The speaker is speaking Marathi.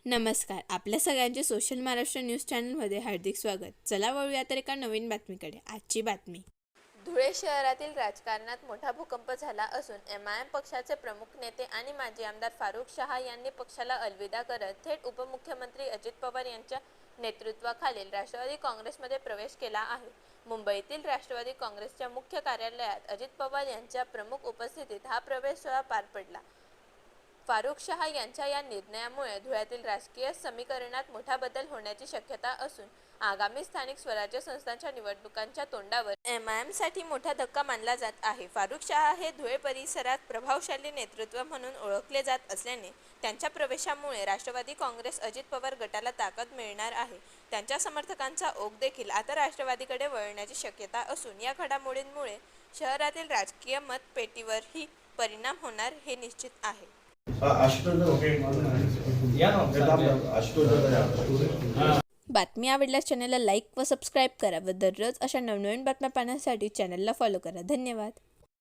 नमस्कार. आपल्या सगळ्यांचे सोशल महाराष्ट्र न्यूज चॅनलमध्ये हार्दिक स्वागत. चला वळूया तर एका नवीन बातमीकडे. आजची बातमी. धुळे शहरातील राजकारणात मोठा भूकंप झाला असून एमआयएम पक्षाचे प्रमुख नेते आणि माजी आमदार फारुख शाह यांनी पक्षाला अलविदा करत थेट उपमुख्यमंत्री अजित पवार यांच्या नेतृत्वाखालील राष्ट्रवादी काँग्रेसमध्ये प्रवेश केला आहे. मुंबईतील राष्ट्रवादी काँग्रेसच्या मुख्य कार्यालयात अजित पवार यांच्या प्रमुख उपस्थितीत हा प्रवेश सोहळा पार पडला. फारुख शाह यांच्या या निर्णयामुळे धुळ्यातील राजकीय समीकरणात मोठा बदल होण्याची शक्यता असून आगामी स्थानिक स्वराज्य संस्थांच्या निवडणुकांच्या तोंडावर एमआयएमसाठी मोठा धक्का मानला जात आहे. फारुख शाह हे धुळे परिसरात प्रभावशाली नेतृत्व म्हणून ओळखले जात असल्याने त्यांच्या प्रवेशामुळे राष्ट्रवादी काँग्रेस अजित पवार गटाला ताकद मिळणार आहे. त्यांच्या समर्थकांचा ओघ देखील आता राष्ट्रवादीकडे वळण्याची शक्यता असून या घडामोडींमुळे शहरातील राजकीय मतपेटीवरही परिणाम होणार हे निश्चित आहे. बातमी आवडल्यास चॅनलला लाईक व सबस्क्राईब करा व दररोज अशा नवनवीन बातम्या पाहण्यासाठी चॅनलला फॉलो करा. धन्यवाद.